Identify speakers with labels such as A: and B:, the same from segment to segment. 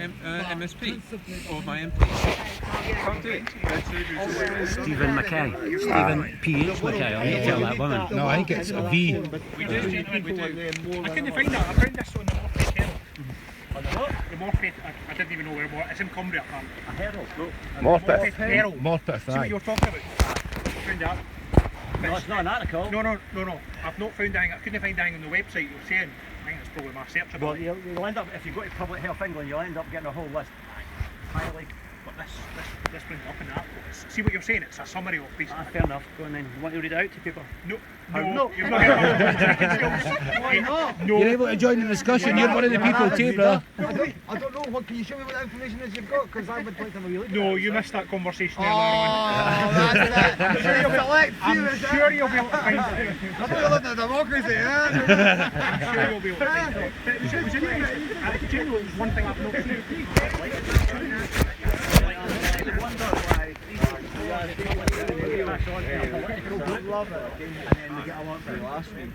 A: MSP or my MP. Can't do it.
B: Stephen Mackay. Stephen P.H. Mackay. I need to tell that woman.
C: No, I think it's a V.
D: We do, gentlemen, we do. I couldn't find that. I found this on the Morpeth Herald. On the what? The Morpeth, I didn't even know where it was. It's in Cumbria, man.
B: A herald?
C: Morpeth.
D: Herald.
C: Morpeth,
D: See what
C: aye.
D: you're talking about? Found that.
B: No, it's not an article.
D: No. I've not found anything. I couldn't find anything on the website you're saying. I think it's probably my search
B: Well,
D: ability.
B: you'll end up, if you go to Public Health England, you'll end up getting a whole list. Highly.
D: But this brings up in that. See what you're saying? It's a summary of basically.
B: Fair enough. Go on then. You want to read it out to people?
D: No.
B: No.
D: You're not Why not? No.
C: You're able to join the discussion, you're one of the people too, brother.
E: I don't know, what can you show me what the information is you've got? Because I would like to have a wee look.
D: No, you missed that conversation earlier
E: Oh, that's it. I'm sure you'll be select few,
D: on. I'm
E: is it?
D: sure you'll be able to find it.
E: I'm not looking at democracy,
D: I'm sure you'll be able to find it. But it was interesting. Generally, one thing I've noticed.
E: Love it. And then we get a lot from last week.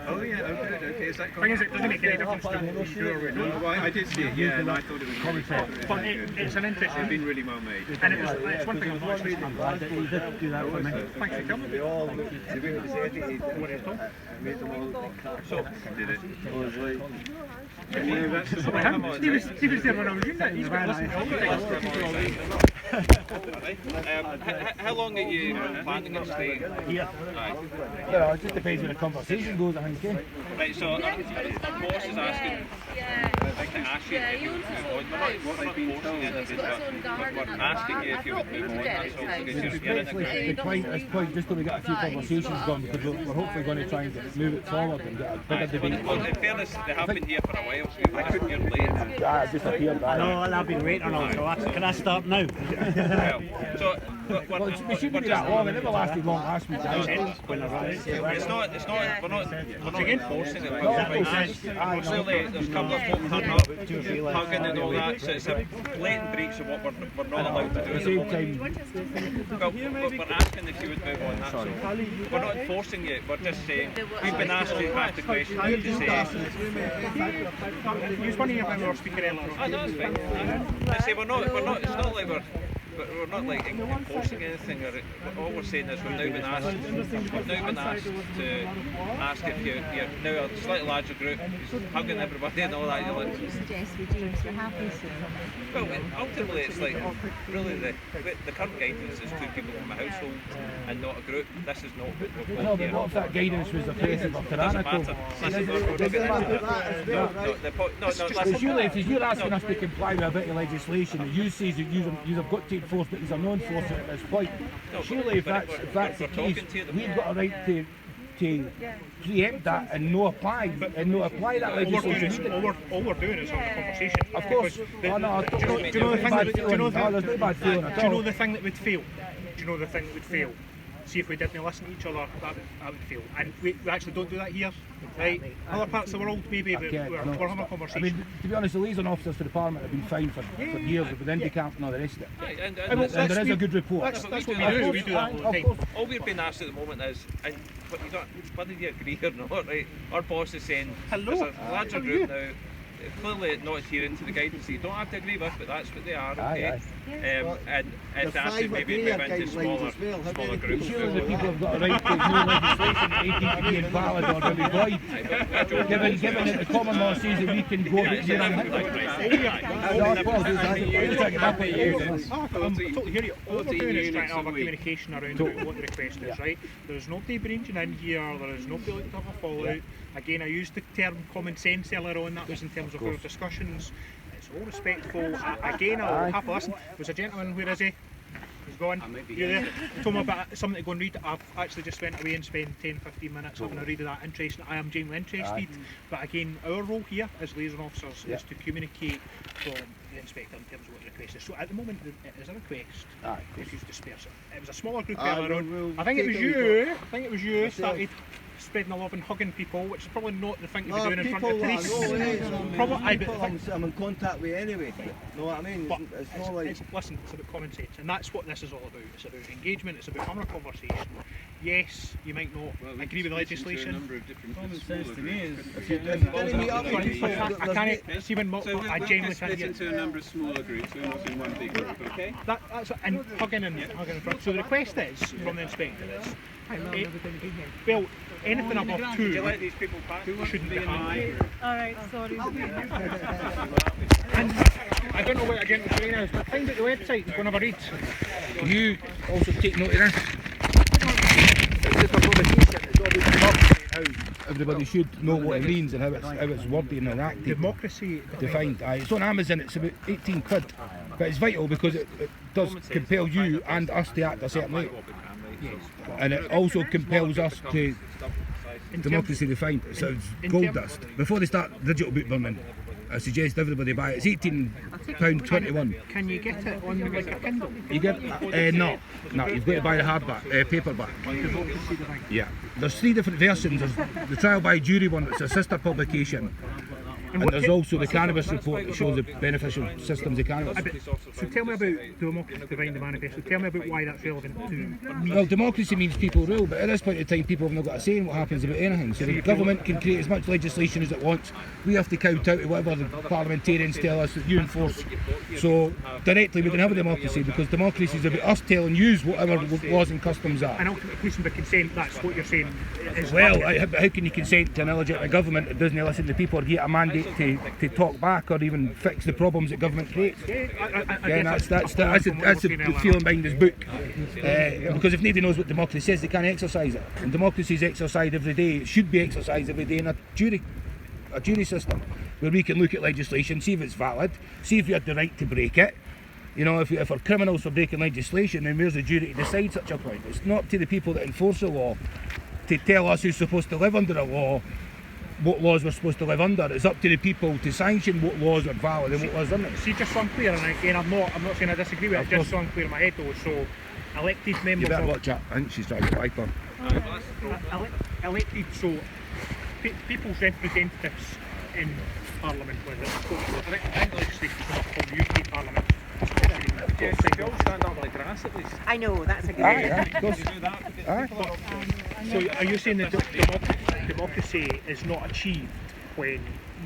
A: Oh yeah, okay. Is that
D: The thing is, it doesn't make any difference to what you do or
A: No,
D: not.
A: well, I did see it, yeah, and I thought it was really
D: But it's an
A: It's
D: interesting.
A: been really well made.
D: And it's one thing I've noticed.
B: I'm glad that you did do that for me.
D: Thanks for coming.
E: They all what
D: is it?
E: made them all
A: So, did it?
E: was like,
D: Stephen's there when I was younger. He's got to listen to all the things.
A: How long are you planning on staying?
B: Here.
C: Yeah, it just depends where the conversation goes, I think.
A: Right, so the boss is asking, I can ask you if you would move on. We're not forcing anything, but we're asking you if you would move on. That's all, because you're in a group.
C: It's quite just till we get a few conversations going, because we're hopefully going to try and move it forward and get a bigger debate.
A: Well, in fairness, they have been here for a while, so I couldn't get late.
C: I just appeared
B: I know, and I've been waiting on it, so can I start now?
A: Well, so,
C: Well, it shouldn't be that long, it never lasted long last week.
A: it's not, we're not enforcing it, but we're being asked. Clearly, there's a couple of folk turning up, hugging and all that, so it's a blatant breach of what we're not allowed to do
C: At
A: at
C: the
A: the
C: same
A: moment.
C: time,
A: Well, we're asking if you would move on, that's all. We're not enforcing it, we're just saying, we've been asked to ask the question, you to say,
D: Use one of your when we were speaking earlier on.
A: oh no, it's fine. I say, we're not, it's not like we're not like enforcing anything. All we're saying is we've now been asked to ask if you're now a slightly larger group, hugging everybody and all that. You're like,
F: Suggest we do, so we're happy soon.
A: well, ultimately it's like really the current guidance is two people from a household and not a group. This is not what we're
C: no,
A: going
C: but
A: here.
C: what if that guidance was oppressive or
A: Doesn't
C: tyrannical?
A: matter. Listen, we're not getting into that. No,
C: Because you're asking us to comply with a bit of legislation that you say that you have got to enforce, but you are not enforcing at this point. Surely, if that's the case, we've got a right to preempt that and no apply that legislation.
D: All we're doing is having a conversation.
C: Of course,
D: Do you know the thing that would fail? Do you know the thing that would fail? See, if we didn't listen to each other, that would fail. And we actually don't do that here, right? Other parts of the world, maybe, we're having a conversation.
C: I mean, to be honest, the liaison officers for the Parliament have been fined for years with Indicamp and all the rest of it.
A: Right, and
C: And there is a good report.
D: That's what we do. We do that all the time.
A: all we're being asked at the moment is, and whether you agree or not, right? Our boss is saying there's a larger group now. Clearly not adhering to the guidance that you don't have to agree with, but that's what they are, okay? And to ask you maybe move into smaller groups.
C: Surely the people have got a right to ignore legislation that they think to be invalid or to be void. Given that the common law says that we can go a year
D: I totally hear you. All we're doing is trying to have a communication around what the request is, right? There's nobody bringing in here, there is nobody like to have a fallout. Again, I used the term common sense earlier on, that was in terms of our discussions. It's all respectful. Again, I'll have to listen. There's a gentleman, where is he? He's gone. You there? Told me about something to go and read. I've actually just went away and spent 10-15 minutes having a read of that. Interesting. I am genuinely interested. But again, our role here as liaison officers is to communicate from the inspector in terms of what the request is. So at the moment, it is a request. If you disperse it. It was a smaller group earlier on. I think it was you. Started spreading the love and hugging people, which is probably not the thing to be doing in front of the police.
E: I'm in contact with anyway. Know what I mean?
D: But
E: it's not like
D: listen, it's about common sense, and that's what this is all about. It's about engagement. It's about having a conversation. yes, you might not agree with the legislation.
G: Common sense to me is if you
D: I can't see when I genuinely can't get
H: into a number of smaller groups, we're not in one big group, okay?
D: that's and hugging in front. So the request is from the inspector is well, anything above 2 shouldn't be high.
F: Alright, sorry.
D: And I don't know what a gentleman's saying is, but find out the website and go and have a read.
C: Can you also take note of this? It's just a provocation. It's all about democracy and how everybody should know what it means and how it's worded and enacted.
D: Democracy
C: Defined. It's on Amazon, it's about 18 quid. But it's vital because it does compel you and us to act a certain way. And it also compels us to democracy defined. It sounds gold dust. Before they start digital book burning, I suggest everybody buy it. It's £18.21.
D: Can you get it on like a Kindle?
C: You get no, you've got to buy the hardback, paperback. Yeah, there's 3 different versions. There's the trial by jury one, it's a sister publication. And there's also the cannabis report that shows the beneficial systems of cannabis.
D: So tell me about Democracy Divine the Manifesto. Tell me about why that's relevant to me.
C: Well, democracy means people rule, but at this point in time people have not got a say in what happens about anything. So the government can create as much legislation as it wants. We have to count out to whatever the parliamentarians tell us that you enforce. So directly we don't have a democracy because democracy is about us telling you whatever laws and customs are.
D: And ultimately policing by consent, that's what you're saying is
C: well, how can you consent to an illegitimate government that doesn't listen to people or get a mandate to talk back or even fix the problems that government creates? That's the feeling behind this book. Because if nobody knows what democracy is, they can't exercise it. And democracy is exercised every day. It should be exercised every day in a jury system where we can look at legislation, see if it's valid, see if we had the right to break it. You know, if we're criminals for breaking legislation, then where's the jury to decide such a point? It's not to the people that enforce the law to tell us who's supposed to live under a law what laws we're supposed to live under. It's up to the people to sanction what laws are valid and what laws aren't.
D: See, just so I'm clear, and again, I'm not saying I disagree with it, just so I'm clear in my head though, so elected members...
C: You better watch that, I think she's trying to wipe on.
D: Elected, so people's representatives in Parliament, whether it's legislation from the UK Parliament.
A: Yes, they all stand up like grass at least.
F: I know, that's a good idea.
D: So are you saying that democracy is not achieved when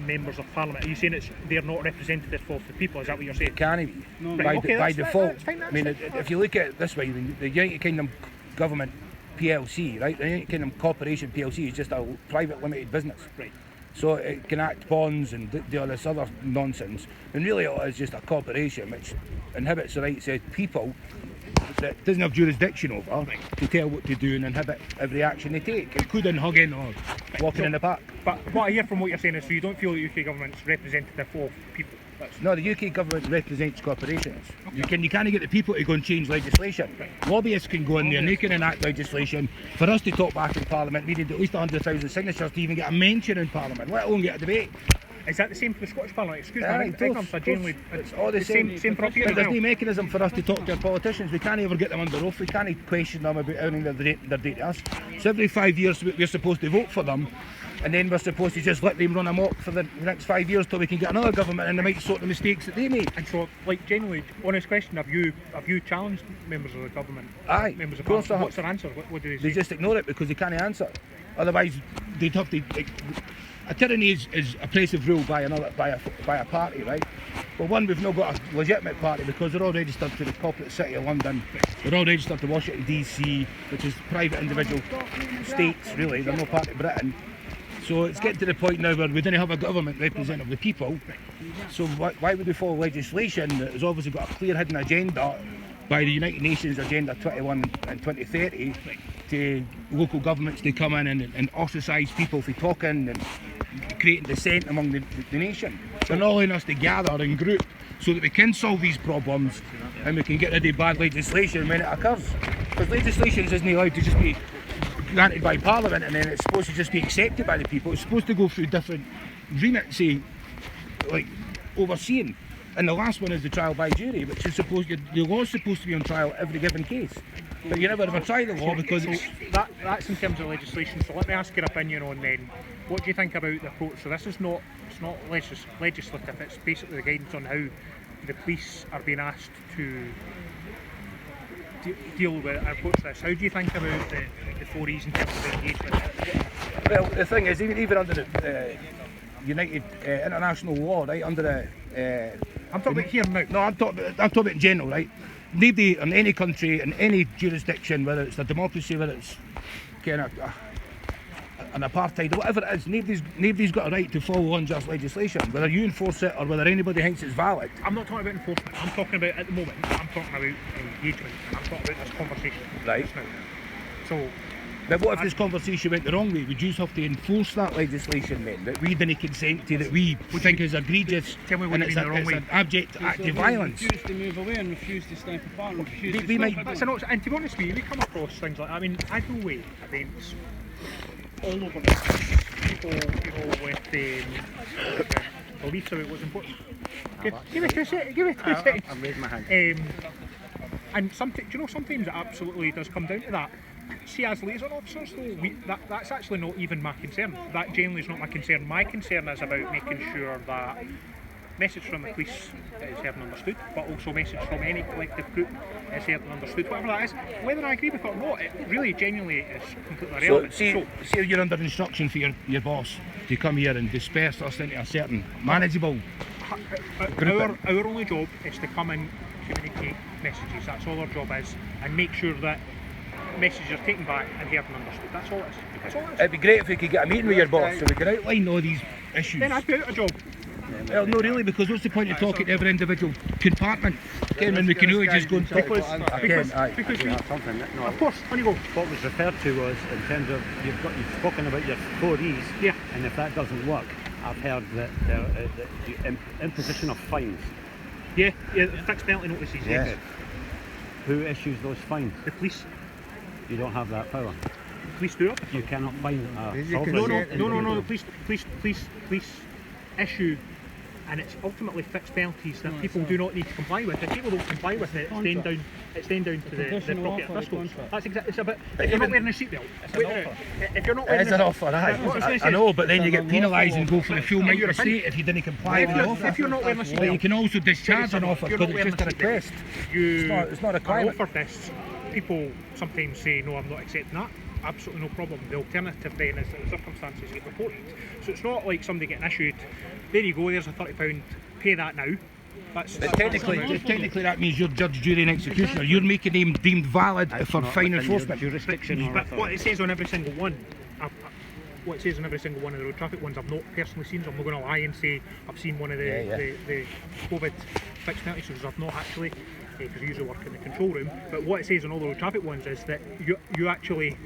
D: members of Parliament, are you saying they're not representative of the people? Is that what you're saying?
C: Can be. No, by default. I mean, if you look at it this way, the United Kingdom government PLC, right? The United Kingdom Corporation PLC is just a private limited business.
D: Right.
C: So it can act bonds and do all this other nonsense. And really it is just a corporation which inhibits the rights of people that doesn't have jurisdiction over to tell what to do and inhibit every action they take, including hugging or walking in the park.
D: But what I hear from what you're saying is, so you don't feel the UK government's representative of people?
C: No, the UK government represents corporations. Okay. You can't get the people to go and change legislation. Lobbyists can go in there and they can enact legislation. For us to talk back in Parliament, we need at least 100,000 signatures to even get a mention in Parliament, let alone get a debate.
D: Is that the same for the Scottish Parliament? Excuse me,
C: it's all the same for up here. There's no mechanism for us to talk to our politicians. We can't ever get them under oath. We can't question them about anything they're doing to us. So every 5 years we're supposed to vote for them, and then we're supposed to just let them run amok for the next 5 years till we can get another government and they might sort the mistakes that they made.
D: And so, like, genuinely, honest question, have you challenged members of the government?
C: Aye,
D: members of
C: Parliament.
D: What's their answer? What do they say?
C: They just ignore it because they can't answer. Otherwise, they'd have to... A tyranny is oppressive rule by a party, right? Well, one, we've not got a legitimate party because they're all registered to the corporate city of London. They're all registered to Washington DC, which is private individual states, really. They're no part of Britain. So it's getting to the point now where we don't have a government representative of the people. So why would we follow legislation that has obviously got a clear hidden agenda by the United Nations Agenda 21 and 2030 to local governments to come in and ostracise people for talking and creating dissent among the nation. They're not allowing us to gather in group so that we can solve these problems and we can get rid of bad legislation when it occurs. Because legislation isn't allowed to just be granted by Parliament and then it's supposed to just be accepted by the people. It's supposed to go through different remits, say, like overseeing. And the last one is the trial by jury, which is the law's supposed to be on trial every given case. But you never ever try the law because it's...
D: That's in terms of legislation, so let me ask your opinion on then, what do you think about the approach? So this is not legislative, it's basically the guidance on how the police are being asked to deal with and approach this? How do you think about the 4E's in terms of engagement?
C: Well, the thing is, even under the United international law, right, under the...
D: I'm talking about here now.
C: No, I'm talking about in general, right? Nobody in any country, in any jurisdiction, whether it's a democracy, whether it's kind of an apartheid, or whatever it is, nobody's got a right to follow unjust legislation, whether you enforce it or whether anybody thinks it's valid.
D: I'm not talking about enforcement. I'm talking about, at the moment, I'm talking about engagement, and I'm talking about this conversation.
C: Right.
D: Just now. So,
C: But what if this conversation went the wrong way? Would you have to enforce that legislation then, that we didn't consent to, that we think is egregious,
D: Tell me what
C: and
D: you
C: it's,
D: mean the wrong way.
C: an abject act of violence?
G: Refuse to move away and refuse to step apart and refuse to
C: We
G: stop
C: might-
G: it.
D: that's an option. And to be honest with you, we come across things like, I mean, I go away events all over the place. People, with the beliefs about what's important. Give me 2 seconds.
B: I'm raising my hand.
D: And do you know, sometimes it absolutely does come down to that. See, as liaison officers, though, that's actually not even my concern. That generally is not my concern. My concern is about making sure that message from the police is heard and understood, but also message from any collective group is heard and understood, whatever that is. Whether I agree with it or not, it really genuinely is completely
C: So,
D: irrelevant.
C: say you're under instruction for your boss to come here and disperse us into a certain manageable
D: Our only job is to come and communicate messages. That's all our job is, and make sure that messages are taken back and heard and understood. That's all it is. That's all it is.
C: It'd be great if we could get a meeting with your boss so we could outline all these issues.
D: Then I'd be out of job.
C: Well, no, really, because what's the point of talking to every individual compartment? Ken, when we can really just go and talk.
D: Because we,
B: Something. No,
D: of course, on you go.
B: what was referred to was in terms of you've spoken about your 4E's,
D: Yeah.
B: and if that doesn't work, I've heard that the imposition of fines.
D: Yeah, fixed penalty notices.
C: Yeah.
D: Yes.
B: Who issues those fines?
D: The police.
B: You don't have that power.
D: The police do it.
B: You cannot fine a
E: You can
B: sovereign
E: say it.
D: No. The
B: individual.
D: police issue, and it's ultimately fixed penalties that people do not need to comply with. If people don't comply with it, it's then down to the
G: conditional
D: property
G: offer,
D: at Bristol's.
G: the contract.
D: That's exactly. It's a bit. If you're not wearing a seatbelt, if you're not
C: It
D: wearing
C: is an offer, aye. I know, but then you get penalised and go for the full night of the state if you didn't comply with the offer.
D: if you're not wearing a
C: But you
D: seatbelt,
C: can also discharge an offer
D: You're
C: because
D: not
C: it's just a
D: wearing a
C: request.
D: you
C: It's not a
D: are
C: requirement.
D: offered this. People sometimes say, no, I'm not accepting that. Absolutely no problem. The alternative then is that the circumstances get reported. So it's not like somebody getting issued, there you go, there's a £30, pay that now. That's
C: Technically that means you're judge, jury and executioner. You're making them deemed valid for
B: not
C: fine
B: within your
C: enforcement.
B: jurisdiction or
D: But what
B: authority.
D: it says on every single one, what it says on every single one of the road traffic ones, I've not personally seen, so I'm not going to lie and say I've seen one of the COVID fixed penalty issues. I've not actually, because I usually work in the control room. But what it says on all the road traffic ones is that you actually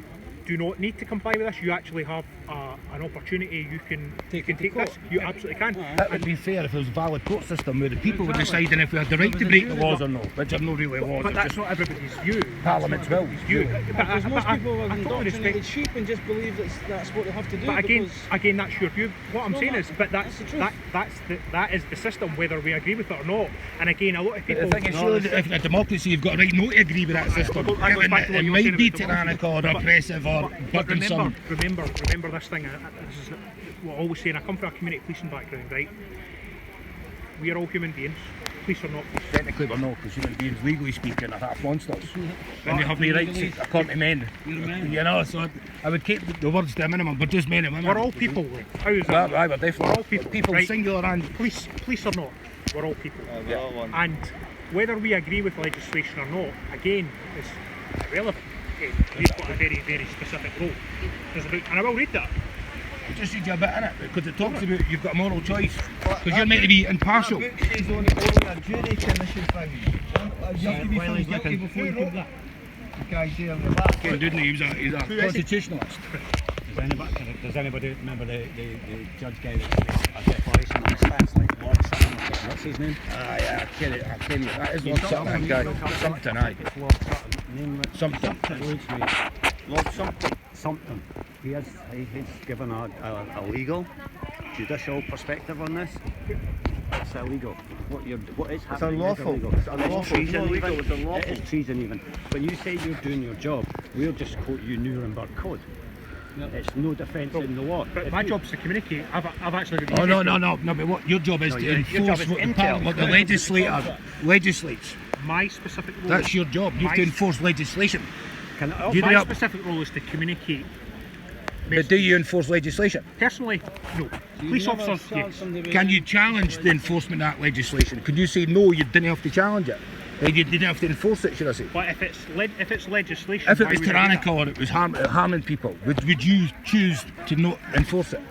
D: do not need to comply with this. You actually have an opportunity. You can take this. You absolutely can.
C: That would be fair if it was a valid court system where the people were deciding if we had the right to break the laws or not, which are not really laws,
D: But
C: it's
D: that's
C: just
D: not everybody's view.
C: Parliament's will.
D: You.
G: Because most people are
D: I totally
G: indoctrinated
D: respect.
G: sheep and just believe that's what they have to do.
D: But again,
G: because
D: that's your view. What I'm
G: No,
D: saying
G: that-
D: is, but
G: that's the truth.
D: that is the system, whether we agree with it or not. And again, a lot of people.
C: The thing is, surely if in a democracy you've got a right not to agree with that system.
D: I go back to what
C: It
D: you were saying
C: might be
D: about democracy.
C: tyrannical or
D: But-
C: oppressive or
D: But
C: burdensome.
D: remember this thing. This is what I always say. And I come from a community policing background, right? We are all human beings. Police are not police.
C: Technically we're not, because human beings, legally speaking, are half monsters. And they have no rights according to men. You know, so I would keep the words to a minimum, but just men and women.
D: We're all people. How is
C: Well,
D: that?
C: aye, we're definitely
D: We're all people, right?
C: singular and
D: Police or not, we're all people. And whether we agree with legislation or not, again, is irrelevant. We've got a very, very specific role. And I will read that.
C: just read you a bit in it, because it talks about you've got a moral choice, because you're meant to be impartial.
E: That book says only a jury can issue fines. You have to be found guilty before you do that. The guy's there in the back.
C: Ken Dudney, he's a constitutionalist.
B: Does anybody remember the judge guy that a declaration on his stats like Lord Sutton? What's his name?
C: I tell you, that is Lord Sutton, guy. Something, aye.
B: It's Lord Sutton. Name it.
C: Something.
B: Eludes me. Lord something. Something. He's given a legal, judicial perspective on this. It's illegal. What is happening
E: unlawful.
B: is illegal.
E: It's unlawful.
B: treason
E: It's not legal,
B: even.
E: it's unlawful.
B: It is treason even. When you say you're doing your job, we'll just quote you Nuremberg Code. It's no defence in the law.
D: But
B: If
D: my
B: you-
D: job's to communicate. I've actually got the
C: Oh no, but what your job is
B: No,
C: to
B: your job
C: enforce
B: is
C: what the
B: intel.
C: Parliament, what the legislature legislates.
D: My specific role.
C: That's your job. You have to enforce legislation.
D: My specific role is to communicate.
C: But do you enforce legislation?
D: Personally, no. Police officers, yes.
C: Can you challenge the enforcement of that legislation? Could you say no, you didn't have to challenge it? You didn't have to enforce it, should I say?
D: But if it's legislation,
C: If it was tyrannical or it was harming people, would you choose to not enforce it?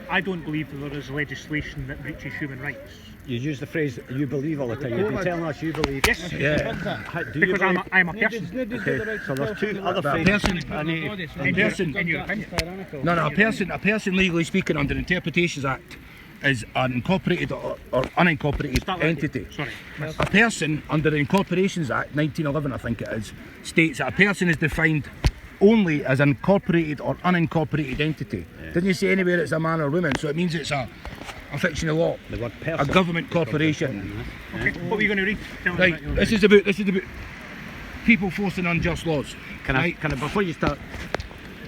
D: I don't believe that there is legislation that breaches human rights.
B: You use the phrase "you believe" all the time. You've been telling us you believe.
D: Yes.
C: Yeah.
B: Do you
D: Because
B: believe?
D: I'm a person.
B: Okay, so there's two other
C: But a
B: phrases.
C: person,
B: I need-
D: In your opinion.
C: no, a person legally speaking under the Interpretations Act is an incorporated or unincorporated
D: Start that
C: entity.
D: again. Sorry.
C: A person under the Incorporations Act 1911, I think it is, states that a person is defined only as an incorporated or unincorporated entity. Doesn't say anywhere it's a man or woman, so it means it's a fictional law.
B: The word
C: A
B: person.
C: government corporation.
D: Okay. What were you going to read? Tell me
C: Right,
D: about your
C: this is about people forcing unjust laws.
B: Can I,
C: Right.
B: can I, before you start,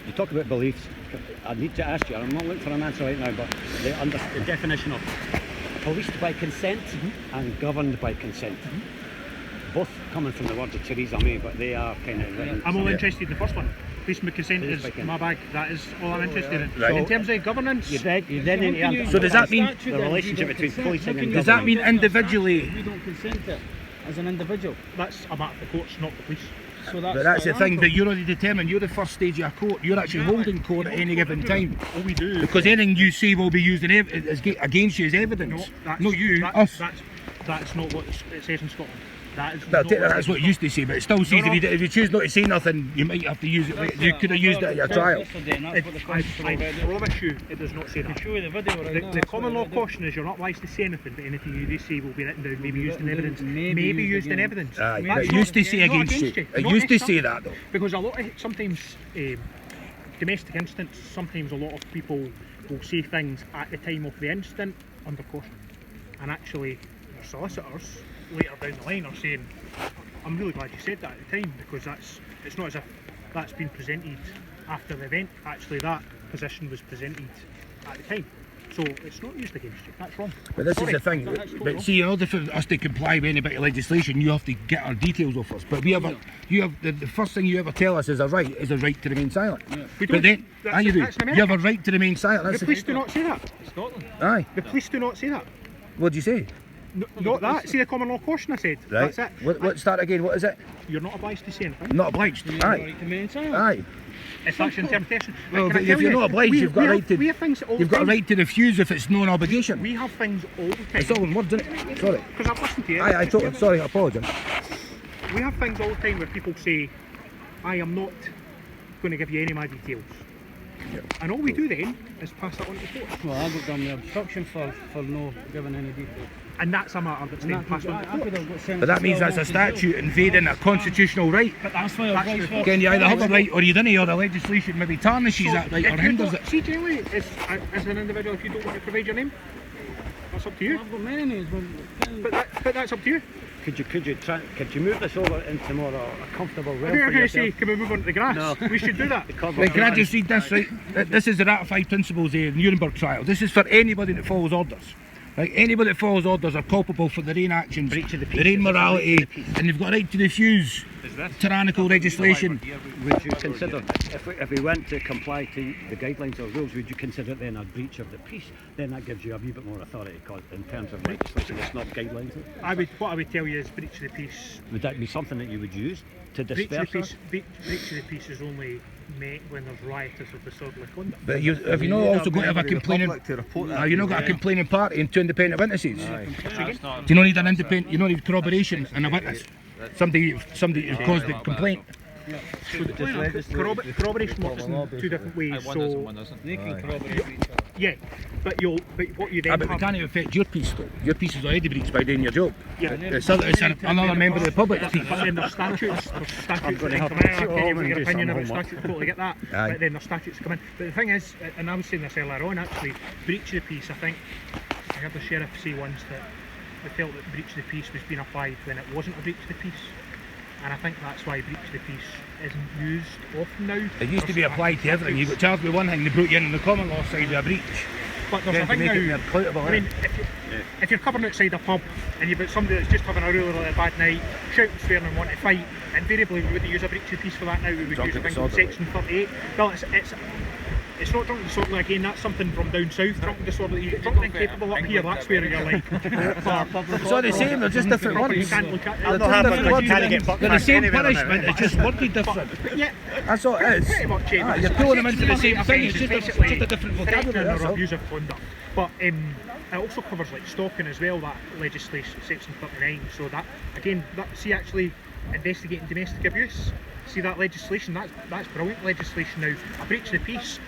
B: you talk about beliefs. I need to ask you, I'm not looking for an answer right now, but the definition of policed by consent and governed by consent. Both coming from the words of Theresa May, but they are kind of...
D: I'm only interested in the first one. Police by consent
B: Police
D: is
B: by consent.
D: my bag. That is all I'm interested in.
C: Right.
D: In terms of governance,
B: You then need to understand
C: So does that mean-
B: the relationship between policing and
C: Does that mean
B: government?
C: individually?
G: You don't consent to it as an individual.
D: that's a matter of the courts, not the police.
G: So
C: But that's the thing, that you're already determined, you're the first stage of a court, you're actually holding court at any given time.
D: All we do.
C: Because anything you say will be used against you as evidence. Not you, us.
D: That's not what it says in Scotland. That is
C: Well,
D: not what
C: that's what it used to say, but it still says if you choose not to say nothing, you might have to use it. You could have used it at your trial.
G: That's what the Constitution
D: I
G: already.
D: promise you, it does not say that.
G: Show you the video right now.
D: The common law caution is you're not obliged to say anything, but anything you do say will be written down, maybe used in evidence.
G: Maybe
D: Used in
G: against.
D: evidence.
C: Aye,
D: That's
C: it used to say
D: not
C: against you. It
D: not
C: used to
D: against
C: say
D: some-
C: that though.
D: Because a lot of sometimes domestic incidents, sometimes a lot of people will say things at the time of the incident under caution, and actually their solicitors later down the line are saying, "I'm really glad you said that at the time because it's not as if that's been presented after the event. Actually, that position was presented at the time." So it's not used against you. That's wrong.
C: But this
D: Sorry,
C: is the thing.
D: that's totally
C: But
D: wrong.
C: see, in order for us to comply with any bit of legislation, you have to get our details off us. But we have, the first thing you ever tell us is a right to remain silent.
D: We
C: But
D: don't-
C: then,
D: that's-
C: you do.
D: that's in
C: You have
D: America.
C: a right to remain silent.
D: The
C: That's
D: police do not say that.
G: Scotland.
C: Aye.
D: The police do not say that.
C: What do you say?
D: Not that. See the common law caution I said.
C: Right.
D: That's it.
C: What? Start again. What is it?
D: You're not obliged to say anything.
C: Not obliged. Aye.
G: Right to remain silent.
C: Aye.
D: If that's your interpretation.
C: Well,
D: Can I
C: if
D: tell
C: you're
D: you,
C: not obliged, you've got a right to.
D: We have things all the
C: You've got a
D: time.
C: right to refuse if it's no an obligation.
D: We have things all the time.
C: It's all in words, isn't it? Sorry.
D: Because I've listened to you.
C: Aye, totally. Sorry, I apologise.
D: We have things all the time where people say, I am not going to give you any of my details. And all we do then is pass that on to the court.
G: Well, I got done the obstruction for no giving any details.
D: And that's a matter that's then passed on to the
G: I
D: court.
G: could have got sent
C: But that means that's a statute invading a constitutional right.
G: But that's why I've
D: That's
G: raised
D: the-
C: Can you either have a right or you don't, or the legislation maybe tarnishes that right or
D: if you
C: hinders
D: don't-
C: it.
D: See, generally, as an individual, if you don't want to provide your name, that's up to you.
G: I've got many names.
D: But that's up to you.
B: Could you move this over into more a comfortable
D: I
B: realm
D: think you're
B: for
D: going to say,
B: yourself?
D: can we move on to the grass?
B: No.
D: We should do that.
C: Right, can I just read this, right? This is the ratified principles of the Nuremberg trial. This is for anybody that follows orders. Right? Anybody that follows orders are culpable for their own actions,
B: Breach of the peace.
C: their own
B: It's a
C: morality,
B: breach of the peace.
C: and they've got a right to refuse tyrannical legislation.
B: Would you consider, if we went to comply to the guidelines or rules, would you consider it then a breach of the peace? Then that gives you a wee bit more authority in terms of legislation. It's not guidelines.
D: What I would tell you is breach of the peace.
B: Would that be something that you would use to
D: Breach of the
B: disperse us?
D: peace. Breach of the peace is only met when there's riotous or disorderly conduct.
C: But if you not also going to have a complaining, you not got a complaining party and two independent witnesses. Do you not need an independent? You don't need corroboration and a witness. Somebody who caused the complaint.
D: Corroboration works in two different ways. So
G: They can corroborate each other.
D: yeah, but what you then
C: But we
D: have.
C: can't even affect your peace though. Your peace is already breached by doing your job.
D: Yeah,
C: It's another member of the public's peace.
D: But then there's statutes that
B: gonna
D: then
B: help
D: come in.
B: you
D: I
B: sit
D: tell you
B: home
D: what
B: and
D: your
B: do some
D: opinion about
B: homework.
D: statutes, totally get that.
C: Aye.
D: But then there's statutes come in. But the thing is, and I was saying this earlier on actually, breach of the peace, I think, I heard the sheriff say once that they felt that breach of the peace was being applied when it wasn't a breach of the peace. and I think that's why breach of the peace isn't used often now.
C: It used to be applied to everything. You got charged with one thing, they brought you in on the common law side of a breach.
D: But there's
C: Then
D: a
C: to
D: thing
C: make it
D: now,
C: more palatable,
D: I mean, if you're covering outside a pub and you've got somebody that's just having a really bad night, shouting, swearing and want to fight, invariably we wouldn't use a breach of the peace for that now, we would use a thing called section 38. Well, it's not drunk disorderly again, that's something from down south, drunk disorderly, drunk and incapable up here, that's where you're like...
C: It's all the same, they're just different words.
D: You can't look at
C: They're the same punishment, it's just worded different.
D: Yeah,
C: That's all it is.
D: pretty much.
C: You're pulling them into the same thing, it's just a different vocabulary,
D: Threatening
C: that's
D: or
C: all.
D: abusive conduct. But it also covers like stalking as well, that legislation, section 39. So that, again, see actually investigating domestic abuse, see that legislation, that's brilliant legislation now. A breach of the peace,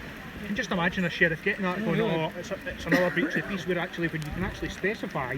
D: you can just imagine a sheriff getting that going, oh, it's another breach of the peace, where actually when you can actually specify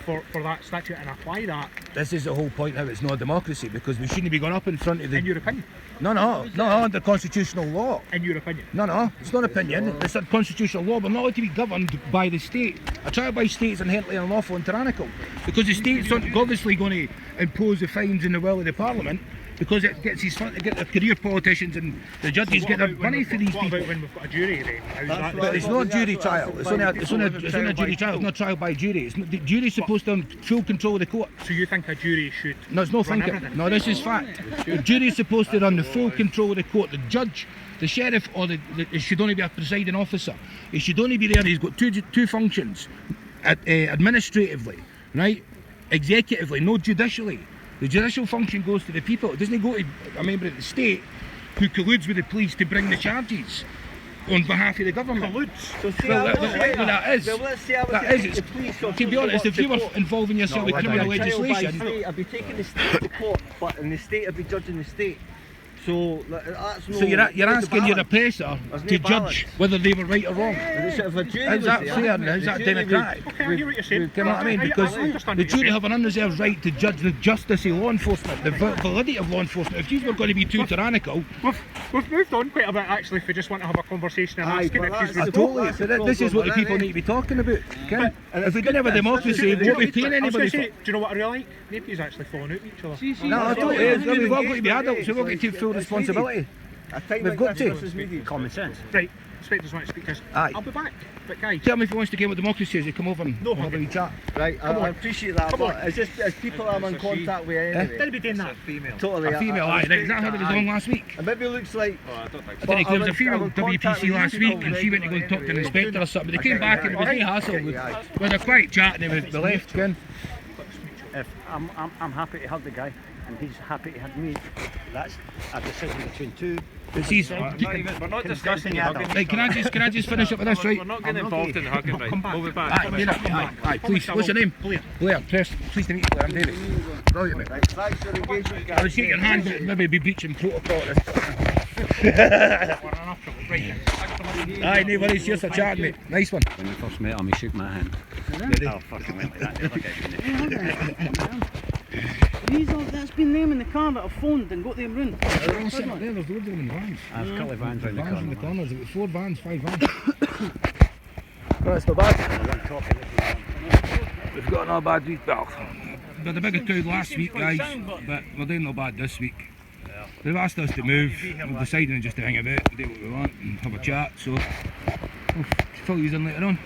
D: for that statute and apply that.
C: This is the whole point how it's not a democracy, because we shouldn't be going up in front of the...
D: In your opinion?
C: No, under constitutional law.
D: In your opinion?
C: No, it's not opinion, it's a constitutional law. We're not allowed to be governed by the state. A trial by state is inherently unlawful and tyrannical, because the state's obviously going to impose the fines in the will of the parliament, because it gets the career politicians and the judges get their money for these people.
D: What about when we've got a jury then? How's that?
C: But it's not a jury trial. It's only a jury trial. It's not trial by jury. The jury's supposed to have full control of the court.
D: So you think a jury should?
C: No, it's not
D: run
C: thinking.
D: everything?
C: No, this is fact. The jury's supposed to run the full control of the court. The judge, the sheriff, or it should only be a presiding officer. He should only be there. He's got two functions: administratively, right? Executively, not judicially. The judicial function goes to the people. It doesn't go to a member of the state who colludes with the police to bring the charges on behalf of the government.
E: So
C: Well, that is. To be honest, if you were involving yourself with criminal legislation,
E: I'd be taking the state to court, but in the state I'd be judging the state. So that's no.
C: so you're asking your oppressor to judge whether they were right or wrong.
E: If a jury
C: How's
E: was
C: that
E: there,
C: fair and how's that democratic?
D: Okay, I hear what you're saying.
C: You know what I mean? Because the jury have an unreserved right to judge the justice of law enforcement, the validity of law enforcement. If these were going to be too tyrannical,
D: We've moved on quite a bit actually. If we just want to have a conversation and ask it,
C: this is what the people need to be talking about. Okay? If we didn't have a democracy, we won't be paying anybody for
D: do
C: it.
D: you know what I really like? Nobody's actually falling out with each other.
C: No, I don't. We've all got to be adults. We've all got to take full responsibility. We've got to.
B: Common sense.
D: Right, Inspector's want to speak to us.
C: Aye.
D: I'll be back. But guys,
C: Tell me if he wants to get what democracy is. You come over and
D: No,
C: have a wee chat.
E: Right, I appreciate that, but it's just as people I'm in contact with anyway.
D: didn't be doing that.
E: Totally.
C: A female, aye. Is that how it was on last week?
E: It maybe looks like.
C: I think there was a female WPC last week and she went to go and talk to an inspector or something. They came back and it was no hassle. We had a quiet chat and they left again.
B: If I'm happy to hug the guy and he's happy to hug me, that's a decision between two.
C: But see,
A: We're not discussing hugging.
C: right, can I just finish up with this, right?
A: We're not getting involved in the hugging, right? We'll be back.
C: Aye, please. What's your name? Blair. Pleased to meet you, Blair. I'm David. Brilliant, mate.
E: Thanks for engagement,
C: I
E: guys.
C: would shake your hand, but maybe be breaching protocol. Aye, no worries. Cheers for chatting, mate. Nice one.
B: When we first met him, he shook my hand. Oh, fucking went like that. Never get
G: That's been them in the car that have phoned and got them round.
C: They're all sitting up there. There's loads of them in vans.
B: I've a couple of vans round the
C: Vans in the
B: corner.
C: corners. There's 4 vans, 5 vans. Well, it's not bad. We've got another bad week. Well, we had a bigger crowd last week, guys, but we're doing no bad this week. They've asked us to move. We're deciding just to hang about, do what we want and have a chat. So we'll fill these in later on.